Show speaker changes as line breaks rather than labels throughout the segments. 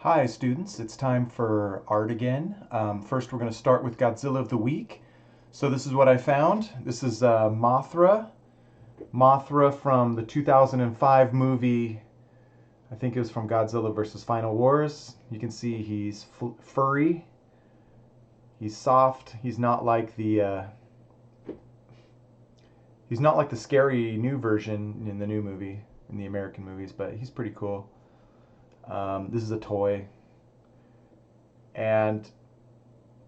Hi students, it's time for art again. First we're going to start with Godzilla of the Week. So this is what I found. This is Mothra. Mothra from the 2005 movie, I think it was from Godzilla vs. Final Wars. You can see he's furry, he's soft, he's not like the scary new version in the new movie, in the American movies, but he's pretty cool. This is a toy. And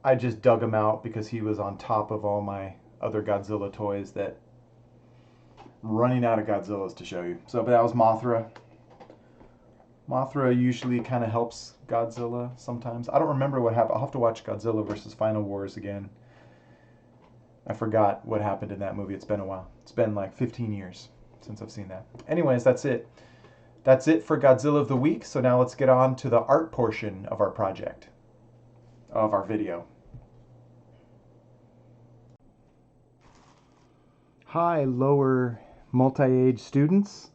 I just dug him out because he was on top of all my other Godzilla toys that running out of Godzillas to show you. So, but that was Mothra. Mothra usually kind of helps Godzilla sometimes. I don't remember what happened. I'll have to watch Godzilla versus Final Wars again. I forgot what happened in that movie. It's been a while. It's been like 15 years since I've seen that. Anyways, that's it. That's it for Godzilla of the Week. So now let's get on to the art portion of our project, of our video. Hi, lower multi-age students.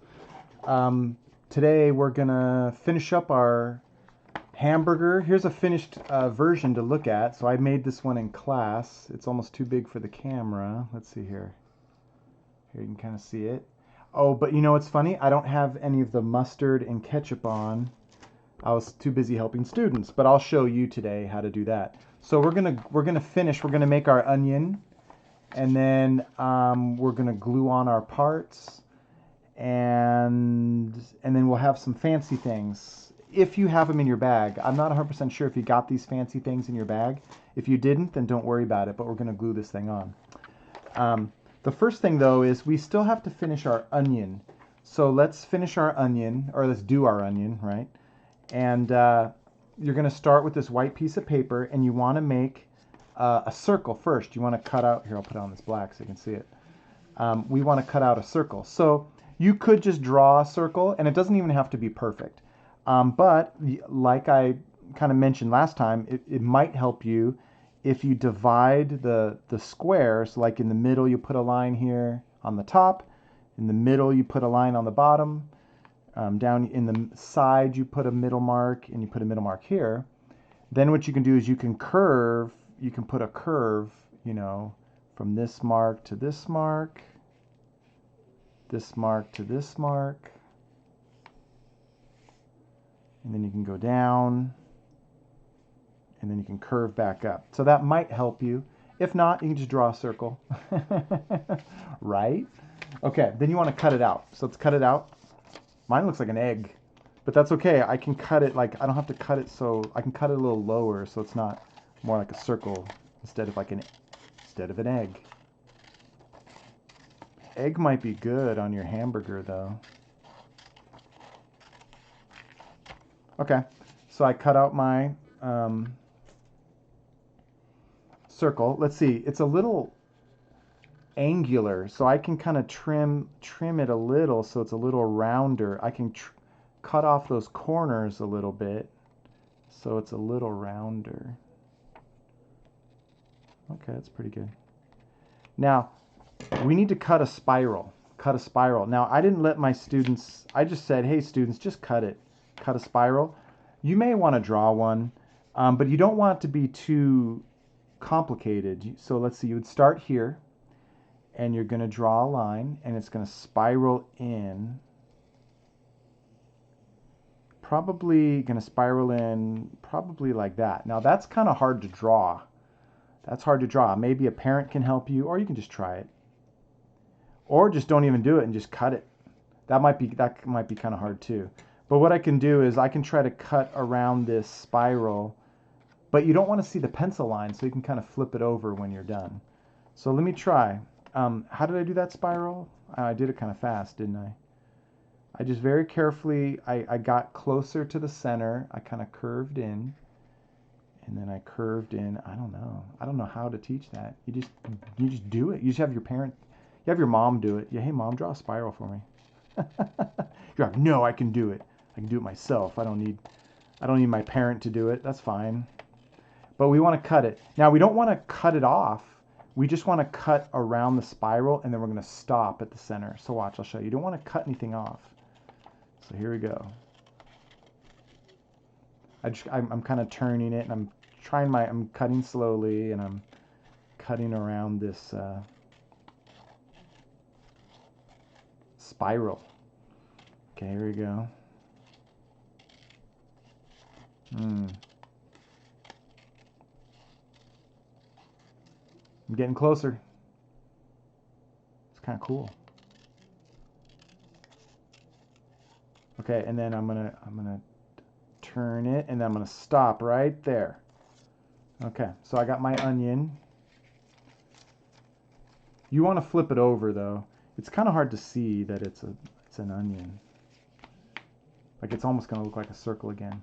Today we're gonna finish up our hamburger. Here's a finished version to look at. So I made this one in class. It's almost too big for the camera. Let's see here. Here you can kind of see it. Oh, but you know what's funny? I don't have any of the mustard and ketchup on. I was too busy helping students, but I'll show you today how to do that. So we're gonna make our onion, and then we're gonna glue on our parts, and then we'll have some fancy things if you have them in your bag. I'm not 100% sure if you got these fancy things in your bag. If you didn't, then don't worry about it, but we're gonna glue this thing on. The first thing though is we still have to finish our onion. So let's finish our onion, or let's do our onion, right? And you're going to start with this white piece of paper, and you want to make a circle first. You want to cut out, here I'll put on this black so you can see it. We want to cut out a circle. So you could just draw a circle, and it doesn't even have to be perfect. But like I kind of mentioned last time, it might help you if you divide the squares, like in the middle you put a line here on the top, in the middle you put a line on the bottom, down in the side you put a middle mark, and you put a middle mark here. Then what you can do is you can put a curve, you know, from this mark to this mark, this mark to this mark, and then you can go down, and then you can curve back up. So that might help you. If not, you can just draw a circle. Right? Okay, then you want to cut it out. So let's cut it out. Mine looks like an egg, but that's okay. I can cut it like, I don't have to cut it, so I can cut it a little lower so it's not more like a circle instead of an egg. Egg might be good on your hamburger though. Okay, so I cut out my circle. Let's see, it's a little angular, so I can kind of trim it a little so it's a little rounder. I can cut off those corners a little bit so it's a little rounder. Okay, that's pretty good. Now we need to cut a spiral. Now I didn't let my students, I just said, hey students, just cut a spiral. You may want to draw one, but you don't want it to be too complicated. So let's see, you would start here, and you're going to draw a line, and it's going to spiral in. Probably going to spiral in probably like that. Now that's kind of hard to draw. That's hard to draw. Maybe a parent can help you, or you can just try it. Or just don't even do it and just cut it. That might be kind of hard too. But what I can do is I can try to cut around this spiral, but you don't want to see the pencil line, so you can kind of flip it over when you're done. So let me try. How did I do that spiral? I did it kind of fast, didn't I? I just very carefully, I got closer to the center. I kind of curved in, and then I curved in. I don't know how to teach that. You just do it. You just have your mom do it. Yeah, hey mom, draw a spiral for me. You're like, no, I can do it. I can do it myself. I don't need my parent to do it. That's fine. But we want to cut it. Now we don't want to cut it off. We just want to cut around the spiral, and then we're going to stop at the center. So watch, I'll show you. You don't want to cut anything off. So here we go. I'm kind of turning it, and I'm cutting slowly, and I'm cutting around this spiral. Okay, here we go. I'm getting closer. It's kind of cool. Okay, and then I'm gonna turn it, and then I'm gonna stop right there. Okay, so I got my onion. You want to flip it over though. It's kind of hard to see that it's an onion. Like it's almost gonna look like a circle again.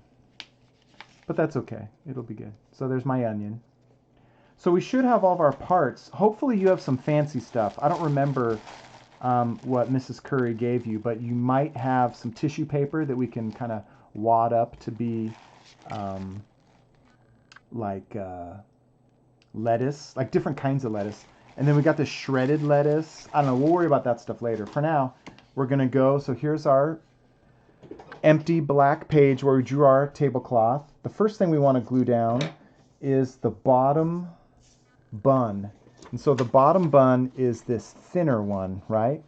But that's okay. It'll be good. So there's my onion. So we should have all of our parts. Hopefully you have some fancy stuff. I don't remember what Mrs. Curry gave you, but you might have some tissue paper that we can kind of wad up to be like lettuce, like different kinds of lettuce. And then we got the shredded lettuce. I don't know, we'll worry about that stuff later. For now, we're gonna go, so here's our empty black page where we drew our tablecloth. The first thing we want to glue down is the bottom bun. And so the bottom bun is this thinner one, right?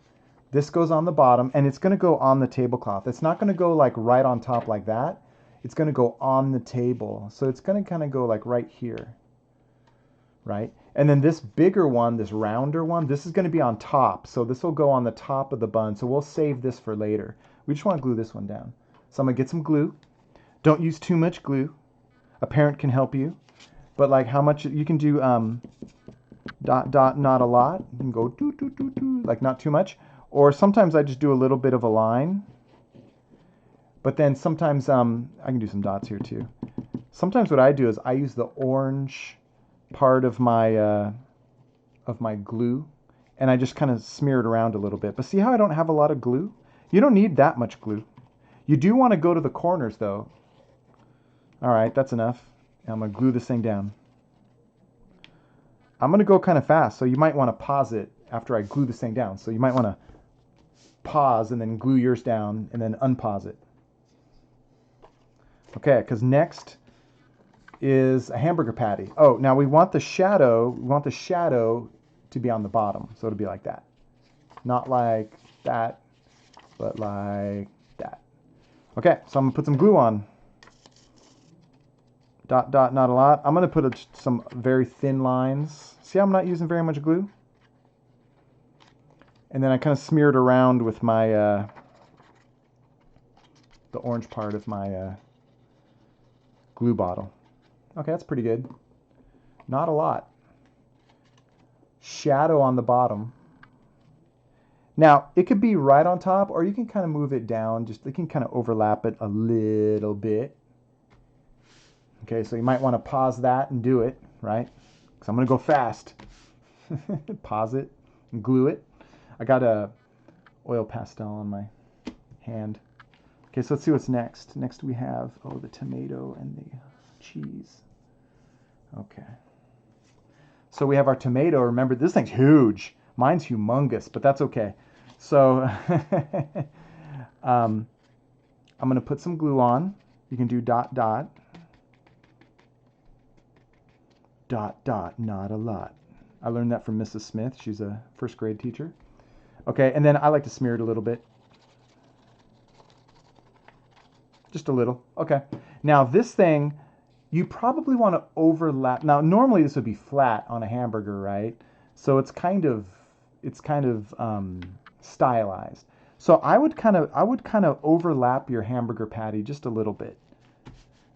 This goes on the bottom, and it's going to go on the tablecloth. It's not going to go like right on top like that. It's going to go on the table. So it's going to kind of go like right here, right? And then this bigger one, this rounder one, this is going to be on top. So this will go on the top of the bun. So we'll save this for later. We just want to glue this one down. So I'm going to get some glue. Don't use too much glue. A parent can help you. But like how much, you can do dot, dot, not a lot. You can go doo, doo, doo, doo, like not too much. Or sometimes I just do a little bit of a line. But then sometimes, I can do some dots here too. Sometimes what I do is I use the orange part of my glue, and I just kind of smear it around a little bit. But see how I don't have a lot of glue? You don't need that much glue. You do want to go to the corners though. All right, that's enough. And I'm going to glue this thing down. I'm going to go kind of fast, so you might want to pause it after I glue this thing down. So you might want to pause and then glue yours down and then unpause it. Okay, because next is a hamburger patty. Oh, now we want the shadow to be on the bottom. So it'll be like that. Not like that, but like that. Okay, so I'm going to put some glue on. Dot, dot, not a lot. I'm going to put some very thin lines. See how I'm not using very much glue? And then I kind of smear it around with my, the orange part of my glue bottle. Okay, that's pretty good. Not a lot. Shadow on the bottom. Now, it could be right on top, or you can kind of move it down. Just, you can kind of overlap it a little bit. Okay, so you might want to pause that and do it, right? Because I'm going to go fast. Pause it and glue it. I got a oil pastel on my hand. Okay, so let's see what's next. Next we have, oh, the tomato and the cheese. Okay. So we have our tomato. Remember, this thing's huge. Mine's humongous, but that's okay. So I'm going to put some glue on. You can do dot, dot. Dot, dot, not a lot. I learned that from Mrs. Smith. She's a first grade teacher. Okay, and then I like to smear it a little bit. Just a little. Okay. Now this thing, you probably want to overlap. Now normally this would be flat on a hamburger, right? So it's kind of stylized. So I would kind of overlap your hamburger patty just a little bit.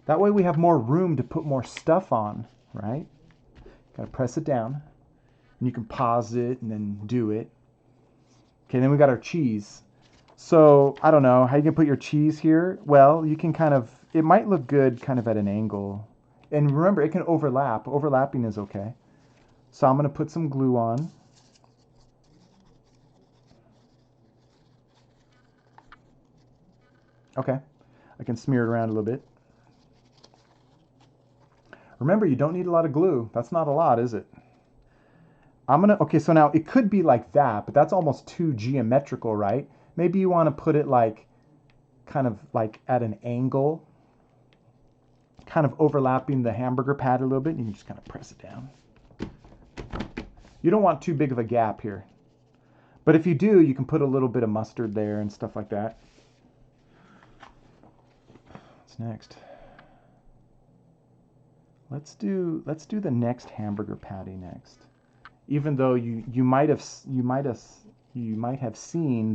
That way we have more room to put more stuff on, right? Got to press it down, and you can pause it and then do it. Okay, then we got our cheese. So I don't know how you can put your cheese here. Well, you can kind of, it might look good kind of at an angle. And remember, it can overlap. Overlapping is okay. So I'm going to put some glue on. Okay, I can smear it around a little bit. Remember, you don't need a lot of glue. That's not a lot, is it? Okay, so now it could be like that, but that's almost too geometrical, right? Maybe you want to put it like, kind of like at an angle. kind of overlapping the hamburger patty a little bit. And you can just kind of press it down. You don't want too big of a gap here. But if you do, you can put a little bit of mustard there and stuff like that. What's next? Let's do the next hamburger patty next. Even though you might have seen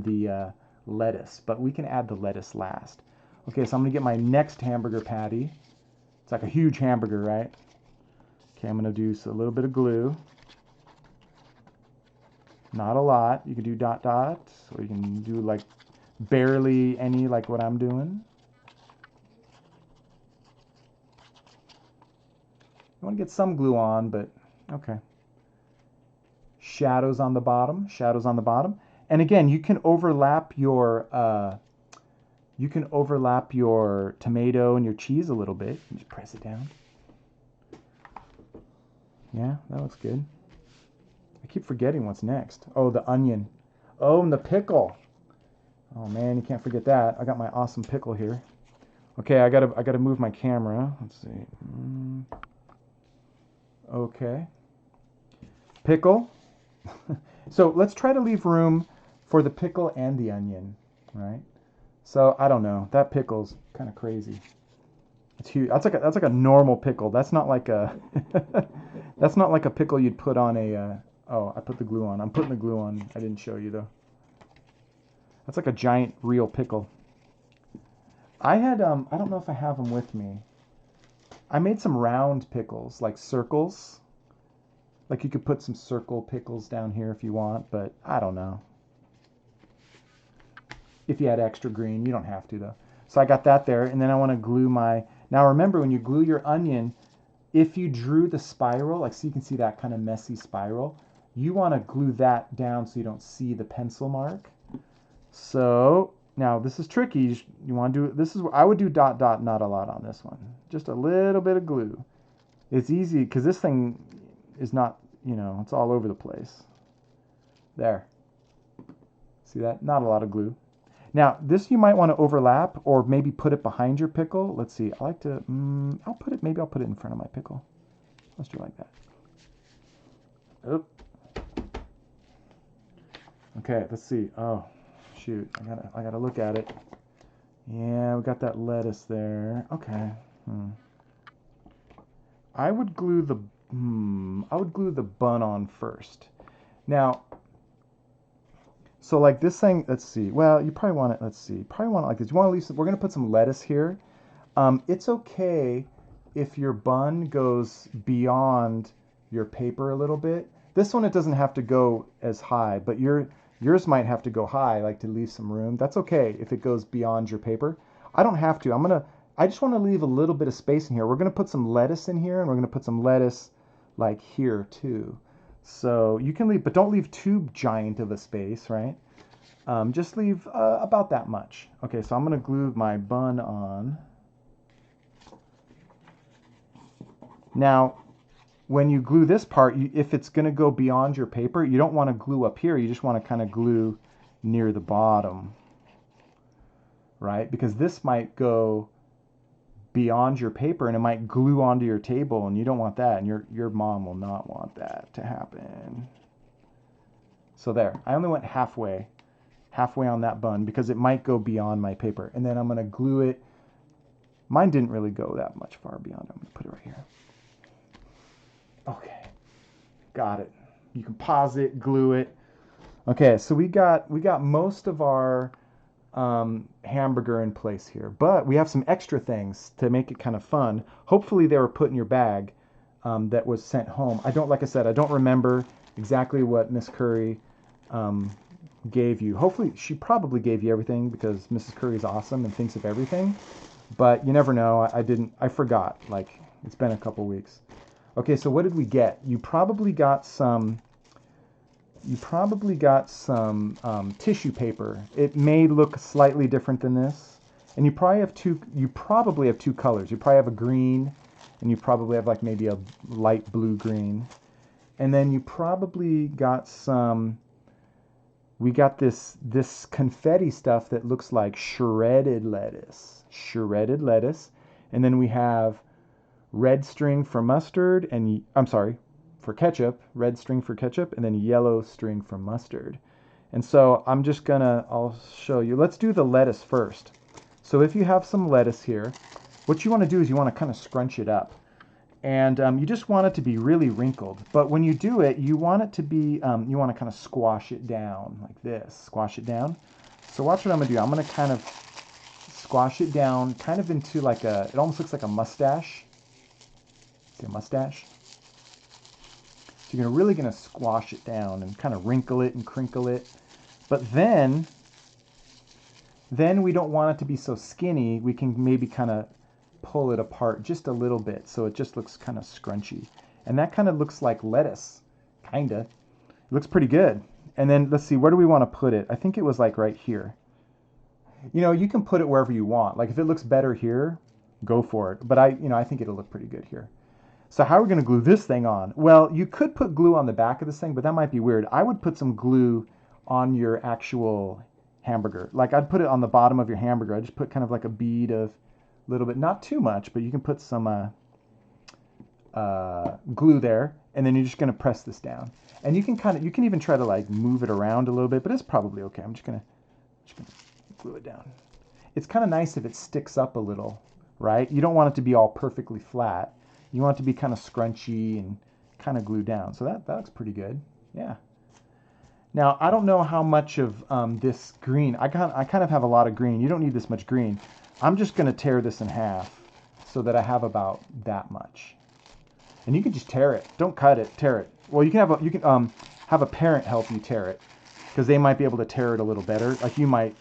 the lettuce, but we can add the lettuce last. Okay, so I'm gonna get my next hamburger patty. It's like a huge hamburger, right? Okay, I'm gonna do a little bit of glue. Not a lot. You can do dot dot, or you can do like barely any, like what I'm doing. You want to get some glue on, but okay. Shadows on the bottom, shadows on the bottom. And again, you can overlap your tomato and your cheese a little bit. Just press it down. Yeah, that looks good. I keep forgetting what's next. Oh, the onion. Oh, and the pickle. Oh man, you can't forget that. I got my awesome pickle here. Okay, I gotta move my camera. Let's see. Okay. Pickle. So let's try to leave room for the pickle and the onion, right? So I don't know. That pickle's kind of crazy. It's huge. That's like a normal pickle. That's not like a that's not like a pickle you'd put on a. Oh, I put the glue on. I'm putting the glue on. I didn't show you though. That's like a giant real pickle. I had I don't know if I have them with me. I made some round pickles, like circles. Like you could put some circle pickles down here if you want, but I don't know. If you had extra green, you don't have to though. So I got that there, and then I want to glue my... Now remember, when you glue your onion, if you drew the spiral, like so you can see that kind of messy spiral, you want to glue that down so you don't see the pencil mark. So now this is tricky. You want to do... This is I would do dot dot, not a lot on this one. Just a little bit of glue. It's easy because this thing is not, you know, it's all over the place. There. See that? Not a lot of glue. Now, this you might want to overlap or maybe put it behind your pickle. Let's see. I like to, maybe I'll put it in front of my pickle. Let's do it like that. Oop. Okay, let's see. Oh, shoot. I gotta look at it. Yeah, we got that lettuce there. Okay. I would glue the bun on first. Now, so like this thing, let's see. Well, you probably want it, let's see. Probably want it like this. You want to leave some, we're going to put some lettuce here. It's okay if your bun goes beyond your paper a little bit. This one, it doesn't have to go as high, but yours might have to go high, like to leave some room. That's okay if it goes beyond your paper. I don't have to. I just want to leave a little bit of space in here. We're going to put some lettuce in here, and we're going to put some lettuce like here too. So you can leave, but don't leave too giant of a space, right? Just leave about that much. Okay, so I'm going to glue my bun on. Now, when you glue this part, if it's going to go beyond your paper, you don't want to glue up here. You just want to kind of glue near the bottom, right? Because this might go beyond your paper and it might glue onto your table, and you don't want that, and your mom will not want that to happen. So there, I only went halfway on that bun because it might go beyond my paper, and then I'm going to glue it. Mine didn't really go that much far beyond. I'm going to put it right here. Okay, got it. You can pause it, glue it. Okay, so we got most of our hamburger in place here, but we have some extra things to make it kind of fun. Hopefully they were put in your bag that was sent home. Like I said, I don't remember exactly what Miss Curry gave you. Hopefully she probably gave you everything because Mrs. Curry is awesome and thinks of everything, but you never know. I forgot, like it's been a couple weeks. Okay, so what did we get? You probably got some tissue paper. It may look slightly different than this, and you probably have two colors. You probably have a green, and you probably have like maybe a light blue green, and then you probably got some. We got this confetti stuff that looks like shredded lettuce, and then we have red string for mustard, and I'm sorry, for ketchup, red string for ketchup, and then yellow string for mustard. And so I'm just gonna, I'll show you. Let's do the lettuce first. So if you have some lettuce here, what you want to do is you want to kind of scrunch it up. And you just want it to be really wrinkled. But when you do it, you want it to be, you want to kind of squash it down like this. Squash it down. So watch what I'm going to do. I'm going to kind of squash it down kind of into like a, it almost looks like a mustache. See a mustache? So you're really going to squash it down and kind of wrinkle it and crinkle it. But then we don't want it to be so skinny. We can maybe kind of pull it apart just a little bit so it just looks kind of scrunchy. And that kind of looks like lettuce, kind of. It looks pretty good. And then let's see, where do we want to put it? I think it was like right here. You know, you can put it wherever you want. Like if it looks better here, go for it. But I think it'll look pretty good here. So how are we going to glue this thing on? Well, you could put glue on the back of this thing, but that might be weird. I would put some glue on your actual hamburger. Like I'd put it on the bottom of your hamburger. I'd just put kind of like a bead of little bit, not too much, but you can put some glue there, and then you're just going to press this down. And you can even try to like move it around a little bit, but it's probably okay. I'm just gonna glue it down. It's kind of nice if it sticks up a little, right? You don't want it to be all perfectly flat. You want it to be kind of scrunchy and kind of glued down. So that looks pretty good. Yeah. Now I don't know how much of this green. I kind of have a lot of green. You don't need this much green. I'm just going to tear this in half so that I have about that much. And you can just tear it. Don't cut it. Tear it. Well, you can have a parent help you tear it because they might be able to tear it a little better. Like you might.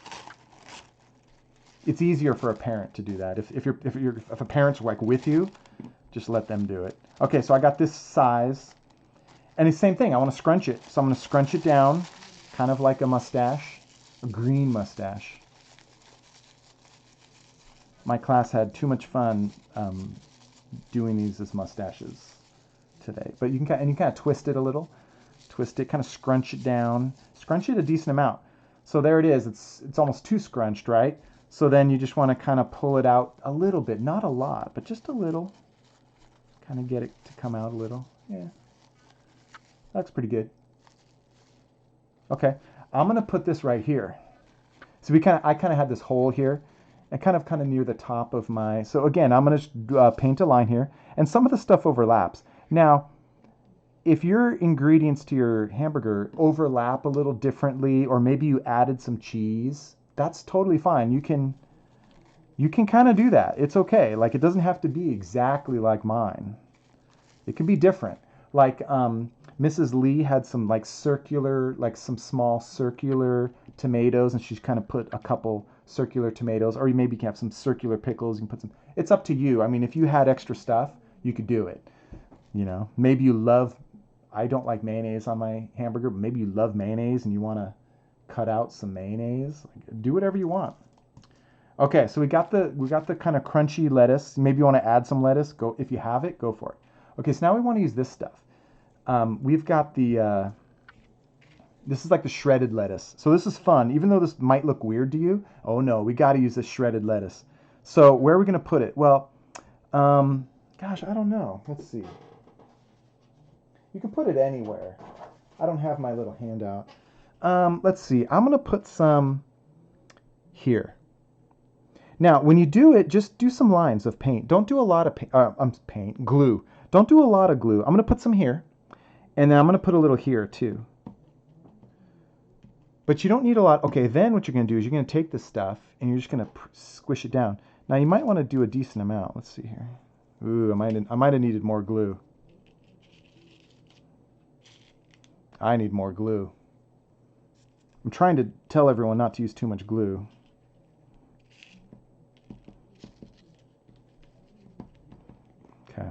It's easier for a parent to do that. If a parent's like with you, just let them do it. Okay, so I got this size, and it's the same thing. I want to scrunch it, so I'm going to scrunch it down, kind of like a mustache, a green mustache. My class had too much fun doing these as mustaches today. But you can kind of twist it a little, twist it, kind of scrunch it down, scrunch it a decent amount. So there it is. It's almost too scrunched, right? So then you just want to kind of pull it out a little bit, not a lot, but just a little. Kind of get it to come out a little. Yeah, that's pretty good. Okay, I'm gonna put this right here. So I kind of had this hole here. And kind of near the top of my, so again, I'm going to paint a line here, and some of the stuff overlaps. Now, if your ingredients to your hamburger overlap a little differently, or maybe you added some cheese, that's totally fine. You can kind of do that. It's okay. Like, it doesn't have to be exactly like mine. It can be different. Like, Mrs. Lee had some like circular, like some small circular tomatoes, and she's kind of put a couple circular tomatoes, or maybe you can have some circular pickles. You can put some. It's up to you. I mean, if you had extra stuff, you could do it. You know, maybe you love. I don't like mayonnaise on my hamburger, but maybe you love mayonnaise and you want to cut out some mayonnaise. Do whatever you want. Okay, so we got the kind of crunchy lettuce. Maybe you want to add some lettuce. Go if you have it, go for it. Okay, so now we want to use this stuff. We've got the. This is like the shredded lettuce. So this is fun. Even though this might look weird to you, oh no, we got to use this shredded lettuce. So where are we going to put it? Well, gosh, I don't know. Let's see. You can put it anywhere. I don't have my little handout. Let's see. I'm going to put some here. Now, when you do it, just do some lines of paint. Don't do a lot of glue. Don't do a lot of glue. I'm going to put some here, and then I'm going to put a little here too. But you don't need a lot. Okay, then what you're going to do is you're going to take this stuff and you're just going to squish it down. Now you might want to do a decent amount. Let's see here. Ooh, I might have needed more glue. I need more glue. I'm trying to tell everyone not to use too much glue. Okay.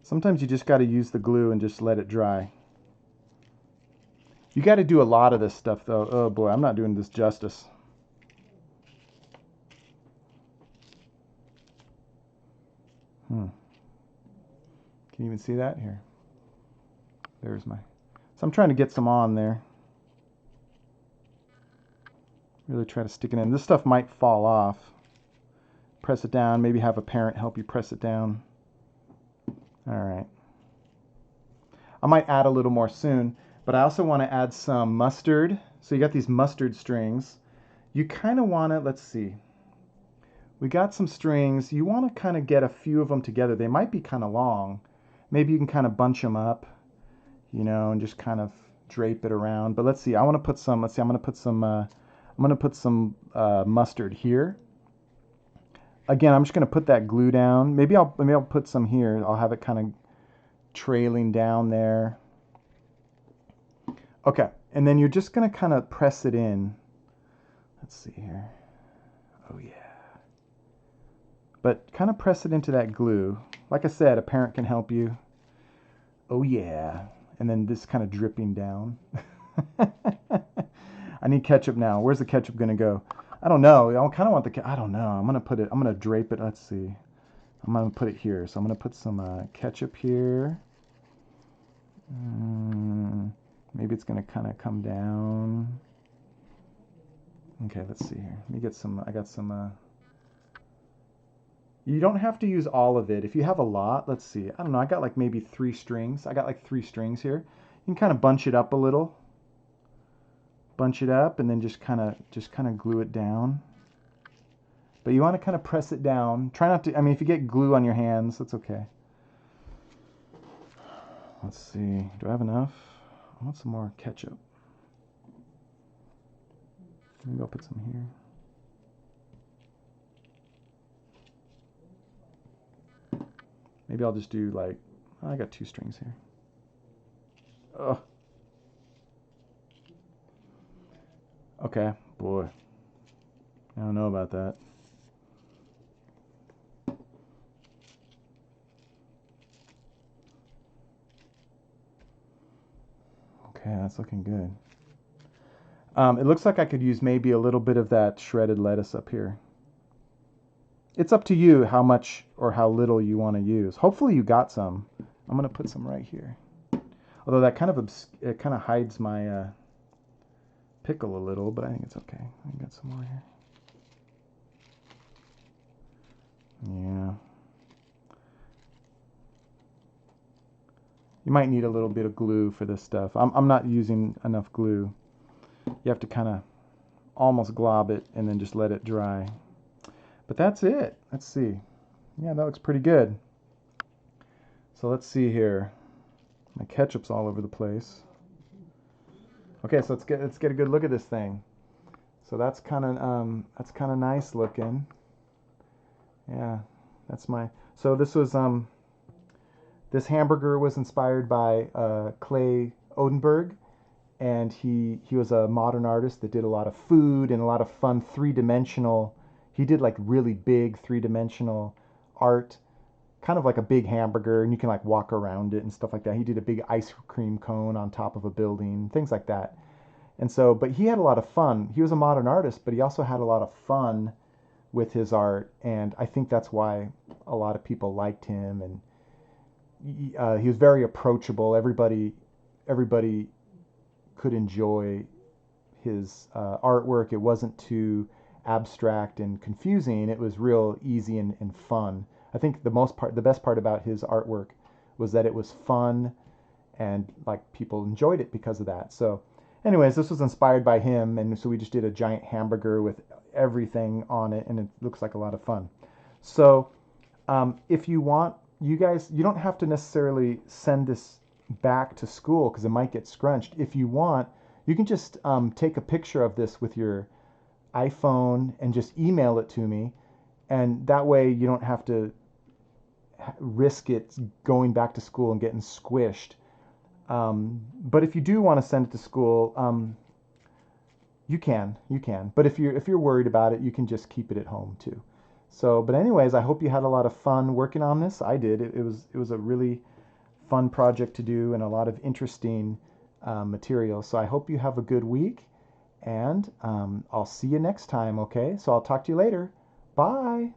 Sometimes you just got to use the glue and just let it dry. You got to do a lot of this stuff, though. Oh, boy, I'm not doing this justice. Can you even see that? Here. There's my... So I'm trying to get some on there. Really try to stick it in. This stuff might fall off. Press it down. Maybe have a parent help you press it down. All right. I might add a little more soon, but I also want to add some mustard. So you got these mustard strings. You kind of want to, let's see. We got some strings. You want to kind of get a few of them together. They might be kind of long. Maybe you can kind of bunch them up, you know, and just kind of drape it around. But let's see. I want to put some. Let's see. I'm going to put some mustard here. Again, I'm just going to put that glue down. Maybe I'll put some here. I'll have it kind of trailing down there. Okay, and then you're just going to kind of press it in. Let's see here. Oh yeah. But kind of press it into that glue. Like I said, a parent can help you. Oh yeah. And then this kind of dripping down. I need ketchup now. Where's the ketchup going to go? I don't know. I kind of want the, I don't know. I'm going to drape it. Let's see. I'm going to put it here. So I'm going to put some ketchup here. Maybe it's going to kind of come down. Okay, let's see here. Let me get some, I got some, you don't have to use all of it. If you have a lot, let's see. I don't know. I got like maybe 3 strings. I got like 3 strings here. You can kind of bunch it up a little. Bunch it up and then just kind of glue it down. But you want to kind of press it down. Try not to, I mean, if you get glue on your hands, that's okay. Let's see. Do I have enough? I want some more ketchup. Maybe I'll put some here. Maybe I'll just do like, oh, I got 2 strings here. Ugh. Okay, boy. I don't know about that. Okay, that's looking good. It looks like I could use maybe a little bit of that shredded lettuce up here. It's up to you how much or how little you want to use. Hopefully you got some. I'm going to put some right here. Although that kind of it kind of hides my pickle a little, but I think it's okay. I got some more here. Yeah. You might need a little bit of glue for this stuff. I'm not using enough glue. You have to kind of almost glob it and then just let it dry. But that's it. Let's see. Yeah, that looks pretty good. So let's see here. My ketchup's all over the place. Okay, so let's get a good look at this thing. So that's kind of nice looking. Yeah, that's my. So this was this hamburger was inspired by Clay Odenberg, and he was a modern artist that did a lot of food and a lot of fun 3-dimensional. He did like really big 3-dimensional art, kind of like a big hamburger, and you can like walk around it and stuff like that. He did a big ice cream cone on top of a building, things like that. And so, but he had a lot of fun. He was a modern artist, but he also had a lot of fun with his art, and I think that's why a lot of people liked him. And he was very approachable. Everybody could enjoy his artwork. It wasn't too abstract and confusing. It was real easy and fun. I think the best part about his artwork was that it was fun, and like people enjoyed it because of that. So anyways, this was inspired by him, and so we just did a giant hamburger with everything on it, and it looks like a lot of fun. So if you want, you guys, you don't have to necessarily send this back to school because it might get scrunched. If you want, you can just take a picture of this with your iPhone and just email it to me, and that way you don't have to risk it going back to school and getting squished. But if you do want to send it to school, you can. But if you're worried about it, you can just keep it at home too. So, but anyways, I hope you had a lot of fun working on this. I did. It was a really fun project to do and a lot of interesting material. So I hope you have a good week, and I'll see you next time. Okay, so I'll talk to you later. Bye.